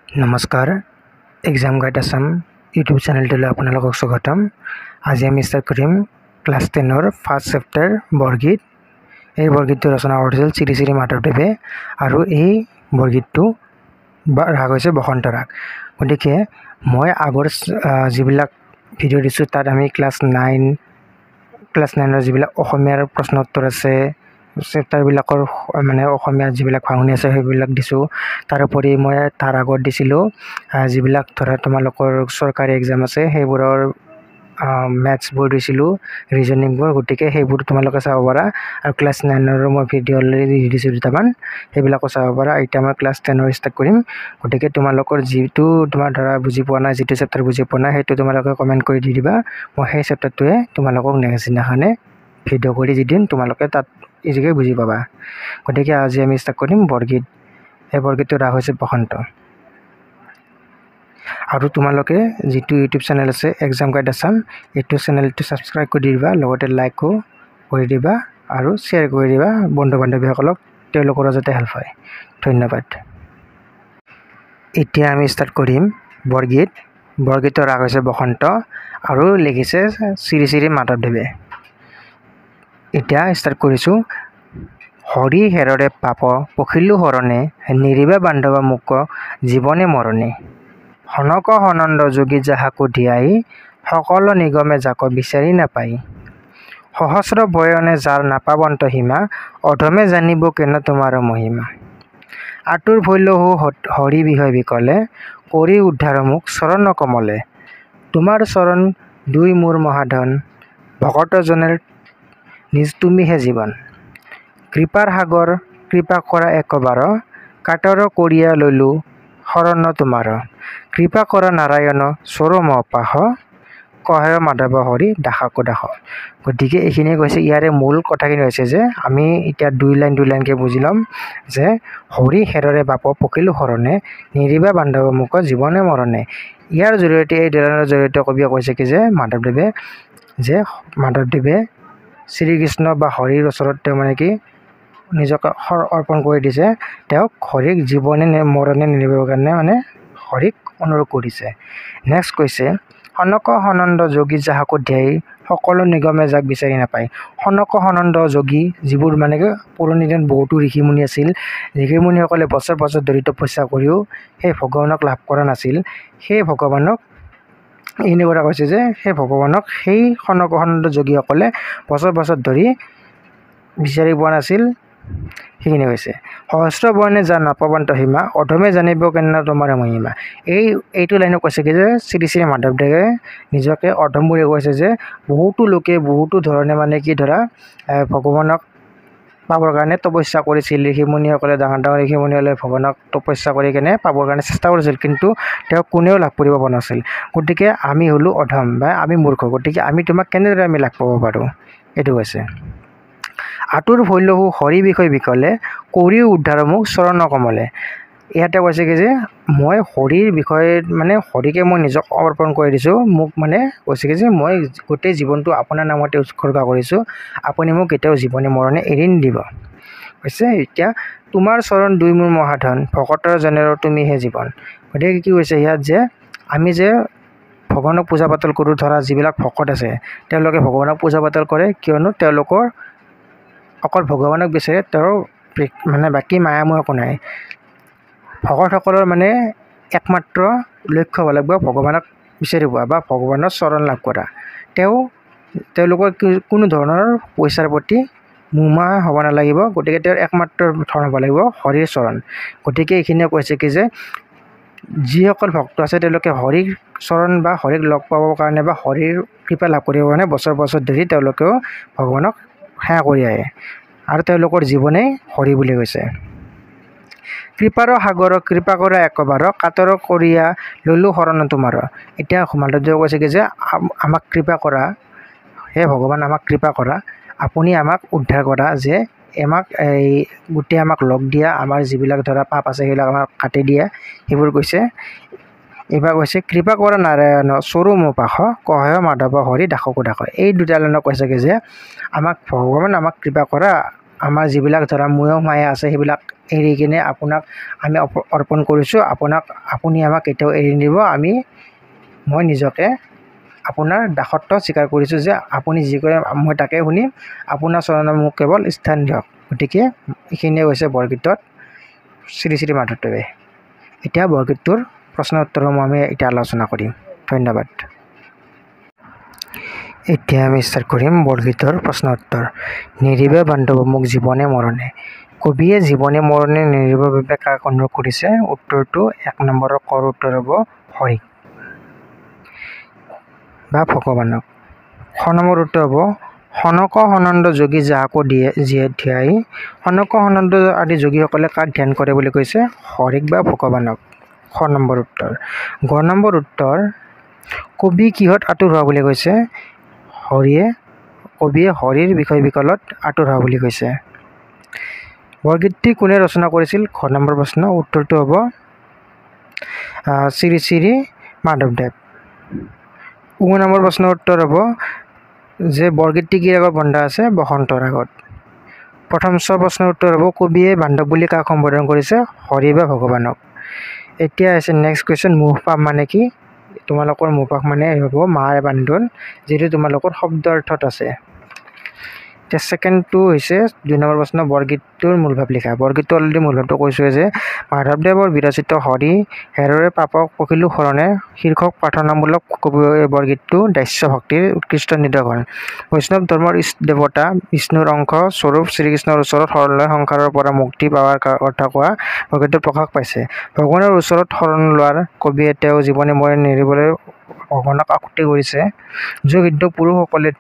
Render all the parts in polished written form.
নমস্কাৰ exam guide Assam YouTube চেনেলটোলৈ আপোনালোকক স্বাগতম। আজি আমি ষ্টাৰ্ট কৰিম ক্লাছ 10ৰ ফাৰ্ষ্ট চেপ্টাৰ বৰগীত। এই বৰগীতটো ৰচনা কৰিছিল শ্ৰী শ্ৰী মাধৱদেৱে আৰু এই বৰগীতটো ৰাগ হৈছে বসন্ত ৰাগ। গতিকে মই আগৰ যিবিলাক ভিডিঅ' দিছোঁ তাত আমি ক্লাছ 9ৰ যিবিলাক অসমীয়াৰ প্ৰশ্ন উত্তৰ আছে চেপ্টাৰবিলাকৰ মানে অসমীয়া যিবিলাক ভাঙনি আছে সেইবিলাক দিছোঁ। তাৰোপৰি মই তাৰ আগত দিছিলোঁ যিবিলাক ধৰা তোমালোকৰ চৰকাৰী এক্সাম আছে সেইবোৰৰ মেথছবোৰ দিছিলোঁ, ৰিজনিংবোৰ। গতিকে সেইবোৰ তোমালোকে চাব পাৰা আৰু ক্লাছ 9ৰো মই ভিডিঅ' অলৰেডি দি দিছোঁ দুটামান, সেইবিলাকো চাব পাৰা। এতিয়া মই ক্লাছ 10ৰ ষ্টাৰ্ট কৰিম। গতিকে তোমালোকৰ যিটো তোমাৰ ধৰা বুজি পোৱা নাই, যিটো চেপ্টাৰ বুজি পোৱা নাই সেইটো তোমালোকে কমেণ্ট কৰি দি দিবা। মই সেই চেপ্টাৰটোৱে তোমালোকক নেক্সট দিনাখনে ভিডিঅ' কৰি দি দিম, তোমালোকে তাত ইজিকৈ বুজি পাবা। গতিকে আজি আমি ষ্টাৰ্ট কৰিম বৰগীত। এই বৰগীতটোৰ ৰাগ হৈছে বসন্ত। আৰু তোমালোকে যিটো ইউটিউব চেনেল আছে এক্সাম গাইড আসাম, এইটো চেনেলটো ছাবস্ক্ৰাইব কৰি দিবা, লগতে লাইকো কৰি দিবা আৰু শ্বেয়াৰ কৰি দিবা বন্ধু বান্ধৱীসকলক, তেওঁলোকৰো যাতে হেল্প হয়। ধন্যবাদ। এতিয়া আমি ষ্টাৰ্ট কৰিম বৰগীত। বৰগীতৰ ৰাগ হৈছে বসন্ত আৰু লিখিছে শ্ৰী শ্ৰী মাধৱদেৱে। এতিয়া ষ্টাৰ্ট কৰিছোঁ। হৰি হেৰৰে পাপ পখিলো হৰণে, নিৰিবা বান্ধৱ মোক জীৱনে মৰণে। সনক সনন্দ যোগী যাহাকো ধিয়াই, সকল নিগমে যাক বিচাৰি নাপাই। সহস্ৰ বয়নে যাৰ নাপাবন্ত সীমা, অধমে জানিব কেন তোমাৰ মহিমা। আতুৰ ভৈলহু হৰি বিষয় বিকলে, কৰি উদ্ধাৰ মোক চৰণ কমলে। তোমাৰ চৰণ দুই মোৰ মহাধন, ভকতজনৰ নিজ তুমিহে জীৱন। কৃপাৰ সাগৰ কৃপা কৰা একবাৰ, কাতৰ কৰিয়া ললো শৰণ তোমাৰ। কৃপা কৰা নাৰায়ণ চৰম পাশ, কহে মাধৱ হৰি দাসকো দাস। গতিকে এইখিনিয়ে কৈছে। ইয়াৰে মূল কথাখিনি হৈছে যে আমি এতিয়া দুই লাইনকৈ বুজি ল'ম যে হৰি হেৰৰে বাপ পখিলো শৰণে, নিৰিবা বান্ধৱ মোক জীৱনে মৰণে। ইয়াৰ জৰিয়তে এই দুলাইনৰ জৰিয়তে কবিয়ে কৈছে কি যে মাধৱদেৱে শ্ৰীকৃষ্ণ বা হৰিৰ ওচৰত তেওঁ মানে কি নিজকে অৰ্পণ কৰি দিছে। তেওঁক হৰিক জীৱনে মৰণে নিৰিবৰ কাৰণে মানে হৰিক অনুৰোধ কৰিছে। নেক্সট কৈছে সনক সনন্দ যোগী যাহাকো ধ্যাই, সকলো নিগমে যাক বিচাৰি নাপায়। সনক সনন্দ যোগী, যিবোৰ মানে কি পুৰণি দিনত বহুতো ঋষিমুনি আছিল, ঋষিমুনিসকলে বছৰ বছৰ ধৰি তপস্যা কৰিও সেই ভগৱানক লাভ কৰা নাছিল। সেই ভগৱানক এইখিনি কৰা কৈছে যে সেই ভগৱানক সেই সনক সনন্দ যোগীসকলে বছৰ বছৰ ধৰি বিচাৰি পোৱা নাছিল। সেইখিনি হৈছে সহস্ৰ বৰ্ণে যাৰ নাপাবন্ত সীমা, অধমে জানিব কেনে তোমাৰ মহিমা। এইটো লাইনত কৈছে কি যে শ্ৰী শ্ৰী মাধৱদেৱে নিজকে অধম বুলি কৈছে যে বহুতো লোকে বহুতো ধৰণে মানে কি ধৰা ভগৱানক পাবৰ কাৰণে তপস্যা কৰিছিল। ঋষিমুনিসকলে ডাঙৰ ডাঙৰ ঋষিমুনিসকলে ভগৱানক তপস্যা কৰি কেনে পাবৰ কাৰণে চেষ্টা কৰিছিল, কিন্তু তেওঁক কোনেও লাভ কৰিব পৰা নাছিল। গতিকে আমি হ'লোঁ অধম বা আমি মূৰ্খ। গতিকে আমি তোমাক কেনেদৰে আমি লাভ পাব পাৰোঁ, এইটো কৈছে। আতুৰ ভৈলহু হৰি বিষয় বিকলে, কৰি উদ্ধাৰ মোক চৰণ কমলে। ইয়াতে কৈছে কি যে মই হৰিৰ বিষয়ে মানে হৰিকে মই নিজক অৰ্পণ কৰি দিছোঁ। মোক মানে কৈছে কি যে মই গোটেই জীৱনটো আপোনাৰ নামতে উৎসৰ্গা কৰিছোঁ, আপুনি মোক কেতিয়াও জীৱনে মৰণে এৰি নিদিব কৈছে। এতিয়া তোমাৰ চৰণ দুই মোৰ মহাধন, ভকতৰ জনেৰ তুমিহে জীৱন। গতিকে কি কৈছে ইয়াত যে আমি যে ভগৱানক পূজা পাতল কৰোঁ, ধৰা যিবিলাক ভকত আছে তেওঁলোকে ভগৱানক পূজা পাতল কৰে, কিয়নো তেওঁলোকৰ অকল ভগৱানক বিচাৰে, তেওঁৰ মানে বাকী মায়ামোহ একো নাই। ভকতসকলৰ মানে একমাত্ৰ লক্ষ্য হ'ব লাগিব ভগৱানক বিচাৰি পোৱা বা ভগৱানৰ চৰণ লাভ কৰা। তেওঁলোকৰ কোনো ধৰণৰ পইচাৰ প্ৰতি মোহমায়া হ'ব নালাগিব। গতিকে তেওঁৰ একমাত্ৰ ধন হ'ব লাগিব হৰিৰ চৰণ। গতিকে এইখিনিয়ে কৈছে কি যে যিসকল ভক্ত আছে তেওঁলোকে হৰিৰ চৰণ বা হৰিক লগ পাবৰ কাৰণে বা হৰিৰ কৃপা লাভ কৰিবৰ কাৰণে বছৰ বছৰ ধৰি তেওঁলোকেও ভগৱানক সেৱা কৰি আহে আৰু তেওঁলোকৰ জীৱনেই হৰি বুলি কৈছে। কৃপাৰ সাগৰ কৃপা কৰা একবাৰ, কাতৰ কৰিয়া ললো শৰণ তোমাৰ। এতিয়া মাধৱদেৱে কৈছে কি যে আমাক কৃপা কৰা, হে ভগৱান আমাক কৃপা কৰা, আপুনি আমাক উদ্ধাৰ কৰা, যে গোটেই আমাক লগ দিয়া, আমাৰ যিবিলাক ধৰা পাপ আছে সেইবিলাক আমাক কাটি দিয়া, সেইবোৰ কৈছে। এইবাৰ কৈছে কৃপা কৰা নাৰায়ণ চৰম পাশ, কহে মাধৱ হৰি দাসকো দাস। এই দুটা লাইনত কৈছে কি যে আমাক ভগৱান আমাক কৃপা কৰা, আমাৰ যিবিলাক ধৰা মোহ মায়া আছে সেইবিলাক এৰি কিনে আপোনাক আমি অৰ্পণ কৰিছোঁ, আপুনি আমাক কেতিয়াও এৰি নিদিব। মই নিজকে আপোনাৰ দাসত্ব স্বীকাৰ কৰিছোঁ যে আপুনি যি কৰে মই তাকে শুনিম, আপোনাৰ চৰণত মোক কেৱল স্থান দিয়ক। গতিকে এইখিনিয়ে হৈছে বৰগীতত শ্ৰী শ্ৰী মাধৱদেৱে। এতিয়া বৰগীতটোৰ প্ৰশ্ন উত্তৰসমূহ আমি এতিয়া আলোচনা কৰিম। ধন্যবাদ। এতিয়া আমি ষ্টাৰ্ট কৰিম বৰগীতৰ প্ৰশ্ন উত্তৰ। নিৰিবে বান্ধৱ মোক জীৱনে মৰণে। কবিয়ে জীৱনে মৰণে নিৰিবৰ বাবে কাক অনুৰোধ কৰিছে? উত্তৰটো 1 নম্বৰৰ কৰ উত্তৰ হ'ব হৰিক বা ভগৱানক। খ নম্বৰ উত্তৰ হ'ব সনক সনন্দ যোগী যাহাকো দিয়ে ধ্যাই। সনক সনন্দ আদি যোগীসকলে কাক ধ্যান কৰে বুলি কৈছে? হৰিক বা ভগৱানক। খ নম্বৰ উত্তৰ। গ নম্বৰ উত্তৰ কবি কিহত আতুৰ হোৱা বুলি কৈছে? কবিয়ে হৰিৰ বিষয় বিকলত আতুৰ হোৱা বুলি কৈছে। বৰগীতটি কোনে ৰচনা কৰিছিল? খ নম্বৰ প্ৰশ্ন। উত্তৰটো হ'ব শ্ৰী শ্ৰী মাধৱদেৱ। উ নম্বৰ প্ৰশ্নৰ উত্তৰ হ'ব যে বৰগীতটি কি ৰাগত বন্ধা আছে? বসন্ত ৰাগত। প্ৰথম প্ৰশ্নৰ উত্তৰ হ'ব কবিয়ে বান্ধৱ বুলি কাক সম্বোধন কৰিছে? হৰি বা ভগৱানক। এতিয়া আছে নেক্সট কুৱেশ্যন, মোহপাশ মানে কি? তোমালোকৰ মোহপাশ মানে হ'ব মাৰ বান্ধোন, যিটো তোমালোকৰ শব্দ অৰ্থত আছে। এতিয়া ছেকেণ্ডটো হৈছে 2 নম্বৰ প্ৰশ্ন, বৰগীতটোৰ মূলভাৱ লিখা। বৰগীতটো অলৰেডি মূলভাৱটো কৈছোঁৱে যে মাধৱদেৱৰ বিৰচিত হৰি হেৰৰে পাপক পখিলো শৰণে শীৰ্ষক প্ৰাৰ্থনামূলক বৰগীতটো দাস্য ভক্তিৰ উৎকৃষ্ট নিদৰ্শন। বৈষ্ণৱ ধৰ্মৰ দেৱতা বিষ্ণুৰ অংশ স্বৰূপ শ্ৰীকৃষ্ণৰ ওচৰত শৰণ লৈ সংসাৰৰ পৰা মুক্তি পাৱাৰ কথা কোৱা বৰগীতটো প্ৰকাশ পাইছে। ভগৱানৰ ওচৰত শৰণ লোৱাৰ কবিয়ে তেওঁ জীৱনে মৰণে নিৰিবলৈ ভগৱানক আকুতি কৰিছে। যোগ সিদ্ধ পুৰুষসকলে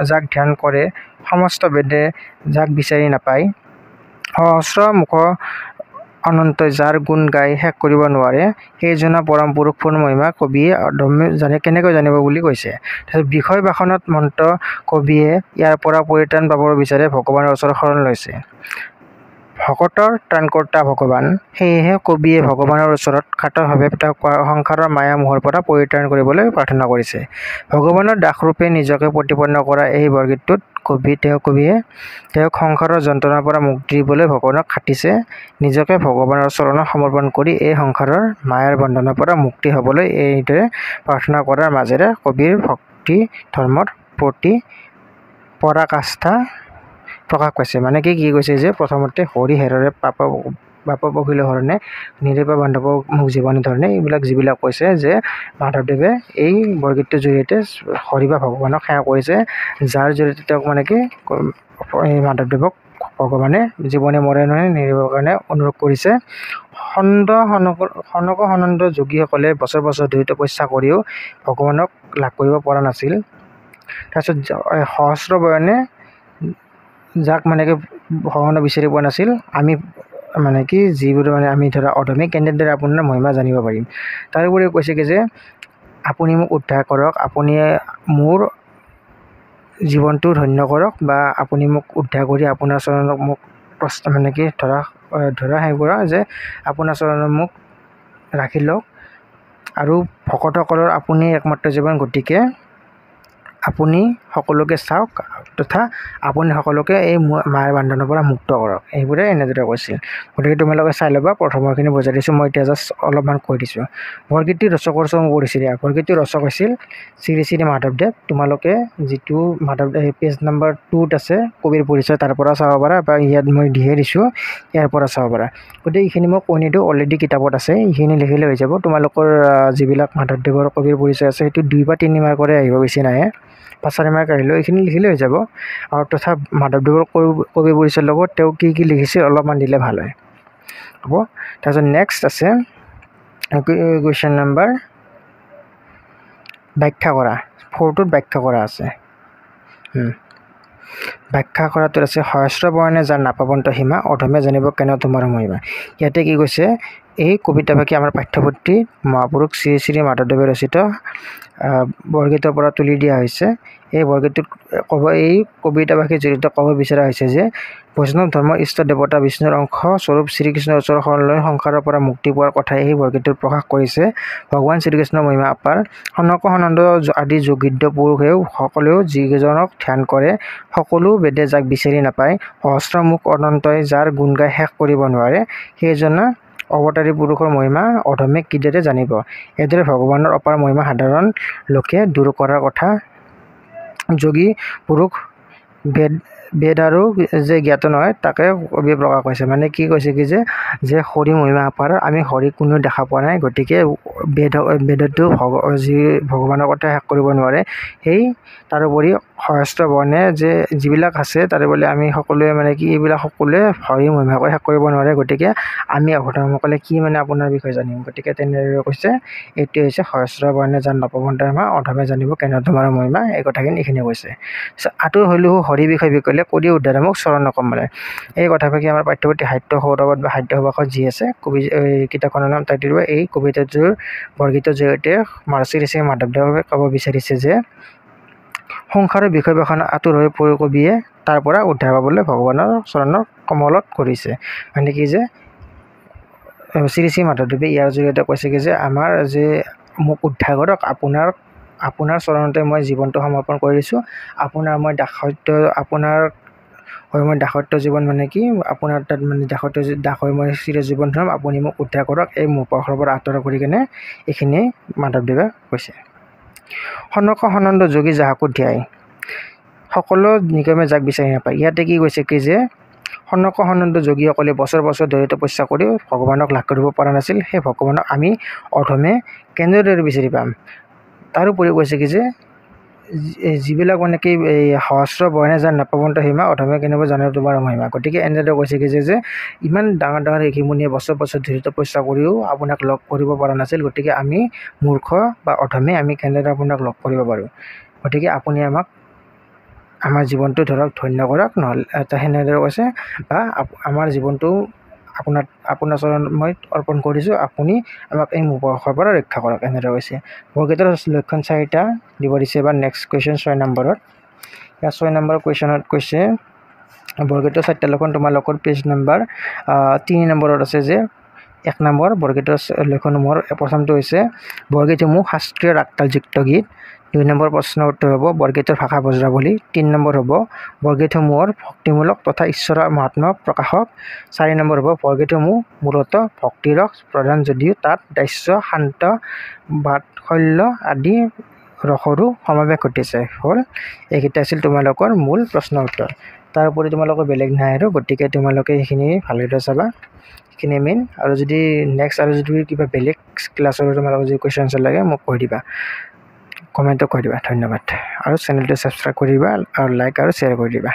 যাক ধ্যান কৰে সমস্ত বেদে যাক বিচাৰি নাপায়। সহস্ৰ মুখ অনন্তই যাৰ গুণ গাই শেষ কৰিব নোৱাৰে, সেইজনা পৰম পুৰুষৰ মহিমা কবিয়ে কেনেকৈ জানিব বুলি কৈছে। তাৰপিছত বিষয় বাসনত মন্ত্ৰ কবিয়ে ইয়াৰ পৰা পৰিত্ৰাণ পাবৰ বিচাৰে ভগৱানৰ ওচৰত শৰণ লৈছে। ভকতৰ ত্ৰাণকৰ্তা ভগৱান, সেয়েহে কবিয়ে ভগৱানৰ ওচৰত কাতৰভাৱে তেওঁক সংসাৰৰ মায়া মোহৰ পৰা পৰিত্ৰাণ কৰিবলৈ প্ৰাৰ্থনা কৰিছে। ভগৱানৰ দাসৰূপে নিজকে প্ৰতিপন্ন কৰা এই বৰগীতটোত কবিয়ে তেওঁক সংসাৰৰ যন্ত্ৰণাৰ পৰা মুক্তি দিবলৈ ভগৱানক খাটিছে। নিজকে ভগৱানৰ চৰণত সমৰ্পণ কৰি এই সংসাৰৰ মায়াৰ বন্ধনৰ পৰা মুক্তি হ'বলৈ এইদৰে প্ৰাৰ্থনা কৰাৰ মাজেৰে কবিৰ ভক্তি ধৰ্মৰ প্ৰতি পৰাকাষ্ঠা প্ৰকাশ পাইছে। মানে কি কৈছে যে প্ৰথমতে হৰি হেৰৰে পাপ পখিলো হৰণে নিৰিব বান্ধৱ মোক জীৱনে ধৰণে এইবিলাক যিবিলাক কৈছে যে মাধৱদেৱে এই বৰগীতটোৰ জৰিয়তে হৰি বা ভগৱানক সেৱা কৰিছে, যাৰ জৰিয়তে তেওঁক মানে কি এই মাধৱদেৱক ভগৱানে জীৱনে মৰণে নিৰিবৰ কাৰণে অনুৰোধ কৰিছে। সনক সনন্দ যোগীসকলে বছৰ বছৰ ধৰি তপস্যা কৰিও ভগৱানক লাভ কৰিব পৰা নাছিল। তাৰপিছত সহস্ৰ বয়নে যাক মানে কি ভগৱানক বিচাৰি পোৱা নাছিল, আমি মানে কি যিবোৰ মানে আমি ধৰা অধমে কেনেদৰে আপোনাৰ মহিমা জানিব পাৰিম। তাৰোপৰি কৈছে কি যে আপুনি মোক উদ্ধাৰ কৰক, আপুনি মোৰ জীৱনটো ধন্য কৰক, বা আপুনি মোক উদ্ধাৰ কৰি আপোনাৰ চৰণক মোক মানে কি ধৰা সেই কৰা যে আপোনাৰ চৰণত মোক ৰাখি লওক, আৰু ভকতসকলৰ আপুনি একমাত্ৰ জীৱন, গতিকে আপুনি সকলোকে চাওক তথা আপুনি সকলোকে এই মায়াৰ বান্ধনৰ পৰা মুক্ত কৰক। এইবোৰে এনেদৰে কৈছিল। গতিকে তোমালোকে চাই ল'বা, প্ৰথমৰখিনি বুজাই দিছোঁ, মই এতিয়া জাষ্ট অলপমান কৈ দিছোঁ। বৰগীতটিৰ ৰচকৰ চমু পৰিছিল। বৰগীতটিৰ ৰচক হৈছিল শ্ৰী শ্ৰী মাধৱদেৱ। তোমালোকে যিটো মাধৱদেৱ পেজ নম্বৰ 2ত আছে কবিৰ পৰিচয়, তাৰ পৰা চাব পাৰা, বা ইয়াত মই দিয়ে দিছোঁ ইয়াৰ পৰা চাব পাৰা। গতিকে এইখিনি মই কৈ নিদিওঁ, অলৰেডি কিতাপত আছে, এইখিনি লিখিলে হৈ যাব। তোমালোকৰ যিবিলাক মাধৱদেৱৰ কবিৰ পৰিচয় আছে সেইটো 2 বা 3 মাৰ্কৰে আহিব, বেছি নাহে, 5-4 মাৰ্ক আহিলেও এইখিনি লিখিলে হৈ যাব। আৰু তথা মাধৱদেৱৰ কবিৰ পৰিচয়ৰ লগত তেওঁ কি কি লিখিছে অলপমান দিলে ভাল হয়, হ'ব। তাৰপিছত নেক্সট আছে কুৱেশ্যন নম্বৰ ব্যাখ্যা কৰা। 4টোত ব্যাখ্যা কৰা আছে। ব্যাখ্যা কৰাটোত আছে সহস্ৰ বৰ্ণে যাৰ নাপাৱন্ত সীমা, অধমে জানিব কেনে তোমাৰ মহিমা। ইয়াতে কি কৈছে, এই কবিতাভাগি আমাৰ পাঠ্যপুথিত মহাপুৰুষ শ্ৰী শ্ৰী মাধৱদেৱে ৰচিত বৰগীতৰ পৰা তুলি দিয়া হৈছে। এই বৰগীতটোত এই কবিতাভাগিৰ জৰিয়তে ক'ব বিচৰা হৈছে যে বৈষ্ণৱ ধৰ্মৰ ইষ্ট দেৱতা বিষ্ণুৰ অংশ স্বৰূপ শ্ৰীকৃষ্ণৰ ওচৰত শৰণ লৈ সংসাৰৰ পৰা মুক্তি পোৱাৰ কথাই এই বৰগীতটোত প্ৰকাশ কৰিছে। ভগৱান শ্ৰীকৃষ্ণৰ মহিমা অপাৰ। সনক সনন্দ আদি যোগিদ্ধ পুৰুষেও সকলেও যিজনক ধ্যান কৰে সকলো বেদে যাক বিচাৰি নাপায় সহস্ৰমুখ অনন্তই যাৰ গুণ গাই শেষ কৰিব নোৱাৰে সেইজনা অৱতাৰী পুৰুষৰ মহিমা অধমে কিদৰে জানিব এইদৰে ভগৱানৰ অপাৰ মহিমা সাধাৰণ লোকে দূৰ কৰাৰ কথা যোগী পুৰুষ বেদ আৰু যে জ্ঞাত নহয় তাকে কবি প্ৰকাশ কৰিছে মানে কি কৈছে কি যে হৰি মহিমা অপাৰ আমি হৰিক কোনো দেখা পোৱা নাই গতিকে বেদতো যি ভগৱানৰ কথা শেষ কৰিব নোৱাৰে সেই তাৰোপৰি সহস্ৰ বৰ্ণে যে যিবিলাক আছে তাৰোপৰি আমি সকলোৱে মানে কি এইবিলাক সকলোৱে হৰি মহিমাকৈ শেষ কৰিব নোৱাৰে গতিকে আমি অধমসকলে কি মানে আপোনাৰ বিষয়ে জানিম গতিকে তেনেদৰে কৈছে এইটোৱে হৈছে সহস্ৰ বৰ্ণে যাৰ নপৱন্ত মহিমা অধমে জানিব কেনে তোমাৰ মহিমা এই কথাখিনি এইখিনি কৈছে আতুৰ হলেও হৰি বিষয় বিকলে কৰি উদ্ধাৰে মোক চৰণ নকমলে এই কথাফাকি আমাৰ পাঠ্যপুথি সাহিত্য সৌৰভত বা সাহিত্য সভাষত যি আছে কবি কিতাপখনৰ নাম তাই দিব এই কবিতাটোৰ বৰগীতৰ জৰিয়তে শ্ৰী শ্ৰী মাধৱদেৱে ক'ব বিচাৰিছে যে সংসাৰৰ বিষয় বখান আতুৰ হৈ পৰি কবিয়ে তাৰ পৰা উদ্ধাৰ পাবলৈ ভগৱানৰ চৰণৰ কমলত কৰিছে মানে কি যে শ্ৰী শ্ৰী মাধৱদেৱে ইয়াৰ জৰিয়তে কৈছে কি যে আমাৰ যে মোক উদ্ধাৰ কৰক আপোনাৰ চৰণতে মই জীৱনটো সমৰ্পণ কৰিছোঁ আপোনাৰ মই দাসত্ব আপোনাৰ হয় মই দাসত্ব জীৱন মানে কি আপোনাৰ তাত মানে দাস হৈ মই চিৰ জীৱন ধৰম আপুনি মোক উদ্ধাৰ কৰক এই মোপখৰ পৰা আঁতৰ কৰি কেনে এইখিনি মাধৱদেৱে কৈছে সনক সনন্দ যোগী যাহাকো ধ্যায় সকলো নিগমে যাক বিচাৰি নাপায় ইয়াতে কি কৈছে কি যে সনক সনন্দ যোগীসকলে বছৰ বছৰ ধৰি তপস্যা কৰি ভগৱানক লাভ কৰিব পৰা নাছিল সেই ভগৱানক আমি অধমে কেনেদৰে বিচাৰি পাম তাৰোপৰি কৈছে কি যে যিবিলাক মানে কি এই সহস্ৰ বৰ্ণে যাৰ নপৱন্ত মহিমা অধমে কেনেকৈ জানিব তোমাৰ মহিমা গতিকে এনেদৰে কৈছে কি যে ইমান ডাঙৰ ডাঙৰ ঋষিমুনিয়ে বছৰ বছৰ ধৰি তপস্যা কৰিও আপোনাক লগ কৰিব পৰা নাছিল গতিকে আমি মূৰ্খ বা অধমে আমি কেনেদৰে আপোনাক লগ কৰিব পাৰোঁ গতিকে আপুনি আমাক আমাৰ জীৱনটো ধৰক ধন্য কৰক নহ'লে সেনেদৰে কৈছে বা আমাৰ জীৱনটো আপোনাৰ চৰণ মই অৰ্পণ কৰিছোঁ আপুনি আমাক এই মোপখৰ পৰা ৰক্ষা কৰক এনেদৰে কৈছে বৰগীতৰ লক্ষণ 4টা দিব দিছে বা নেক্সট কুৱেশ্যন 6 নম্বৰত ইয়াৰ 6 নম্বৰ কুৱেশ্যনত কৈছে বৰগীতৰ 4টা লক্ষণ তোমালোকৰ পেজ নম্বৰ 3 নম্বৰত আছে যে 1 নম্বৰ বৰগীতৰ লক্ষণসমূহৰ প্ৰথমটো হৈছে বৰগীতসমূহ শাস্ত্ৰীয় ৰাগতালযুক্ত গীত 2 নম্বৰ প্ৰশ্নৰ উত্তৰ হ'ব বৰগীতৰ ভাষা বজ্ৰাৱলী 3 নম্বৰ হ'ব বৰগীতসমূহৰ ভক্তিমূলক তথা ঈশ্বৰৰ মহাত্মা প্ৰকাশক 4 নম্বৰ হ'ব বৰগীতসমূহ মূলতঃ ভক্তিৰস প্ৰধান যদিও তাত দাস্য শান্ত বাৎসল্য আদি ৰসৰো সমাৱেশ ঘটিছে হ'ল এইকেইটা আছিল তোমালোকৰ মূল প্ৰশ্নৰ উত্তৰ তাৰ উপৰি তোমালোকৰ বেলেগ নাই আৰু গতিকে তোমালোকে সেইখিনি ভালদৰে চাবা সেইখিনি মেইন আৰু যদি নেক্সট আৰু যদি কিবা বেলেগ ক্লাছৰ তোমালোকৰ যদি কুৱেশ্যন আনসাৰ লাগে মোক কৈ দিবা কমেণ্টত কৈ দিবা ধন্যবাদ আৰু চেনেলটো ছাবস্ক্ৰাইব কৰি দিবা আৰু লাইক আৰু শ্বেয়াৰ কৰি দিবা